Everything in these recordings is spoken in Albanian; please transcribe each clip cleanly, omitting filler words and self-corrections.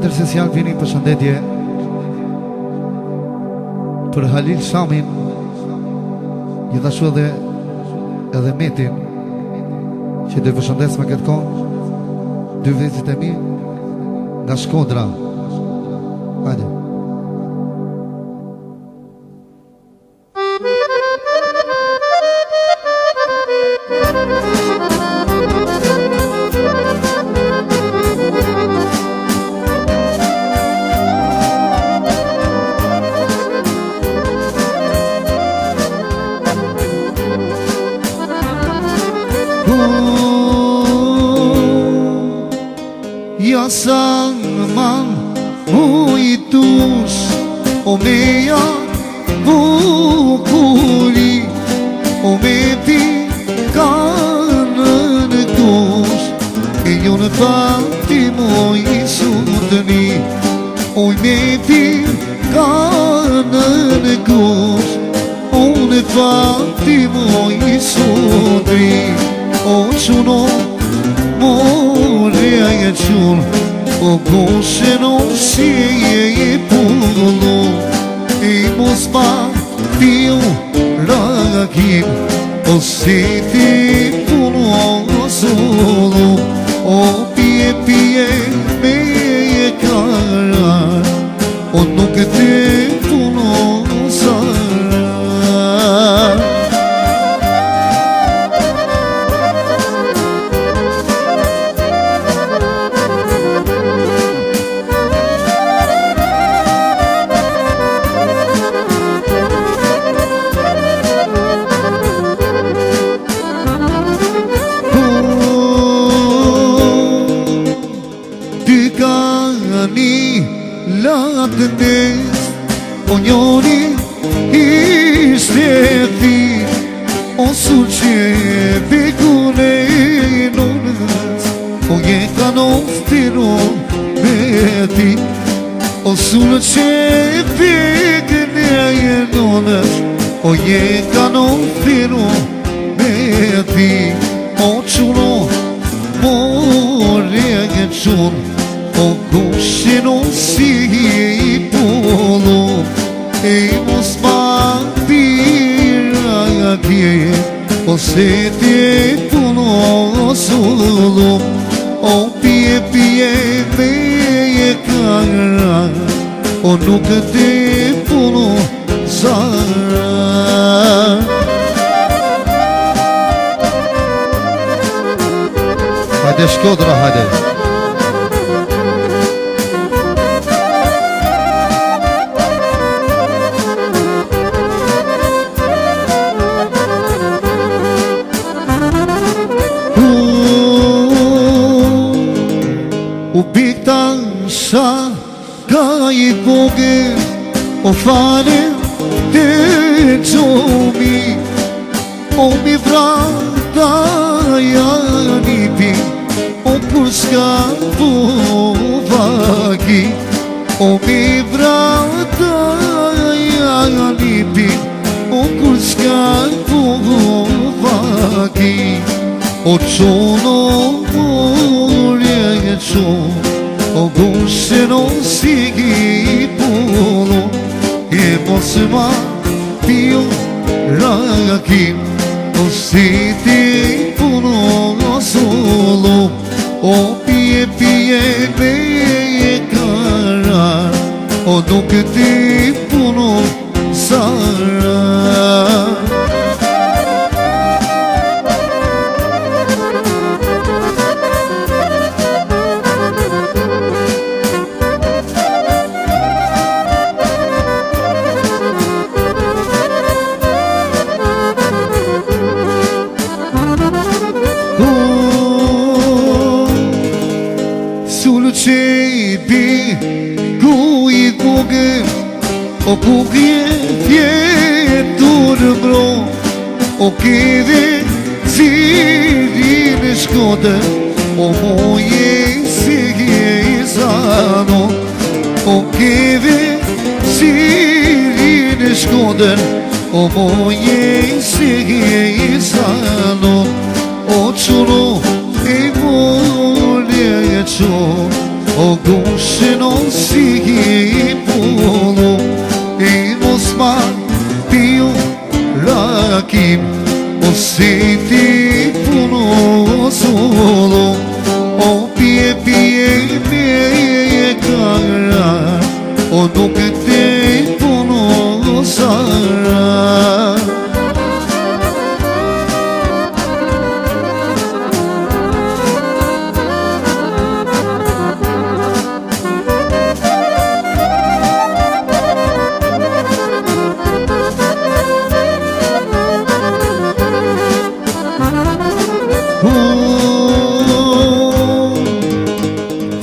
intercesial vini përshëndetje për Halil Shamin, gjithashtu edhe Metin, që do përshëndes me këtë kohë, dy vëllezërit e mi nga Shkodra. Hajde. Ja sang man uitus o meja vukuli o meti kanën dus e jo në fati moj sutni o meti kanën dus o në fati moj sutni o quno Morea e ciul, o goshe non si e pullo, e mos pa tiu ragim, o sete pulo solo, o pie me e cara, o nuk te pulo sara. Latënes, o njoni ishte ti, o suqeve kune nonës, o jeka nostiro me ti, o suqeve kune nonës, o jeka nostiro me ti, o quno more e qunë, o goshe non si polo e mos ma tira kje o sete puno solo o pie me e kara o nuk te puno sara. Hajde Shkodra, hajde. U pikta sa ka I vogël o fare të qomi o mi vrata janë I pi o kur s'ka vaki o mi vrata janë I pi o kur s'ka vaki o qono o goshe non si polo e mos ma pio ragim o sete puno solo o pie me e cara o nuk te puno sara. O ku vjetur bro o keve ziri në Shkodër o moje si zano o keve ziri në Shkodër o moje si zano o quno e vole e qo o o gushin o si i pullu, i mos ma piju rakim, o si ti punu zullu, o pije me kara, o nuk te punu sara.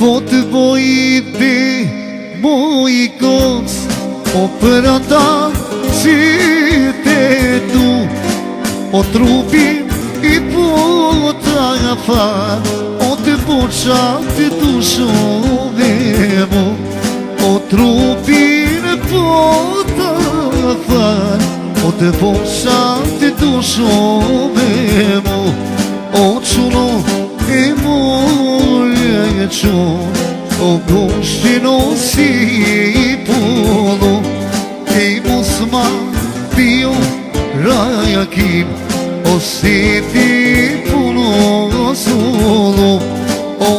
Po të vojti mu i koc, o për ata që te du, o trupin i po të far, o të poqa të du shumë mu, o trupin i po të far, o të poqa të du shumë mu, o quno e murje e qon, o gushtin o si i pullu, e mos ma piju rajakim, o si ti punu zullu, o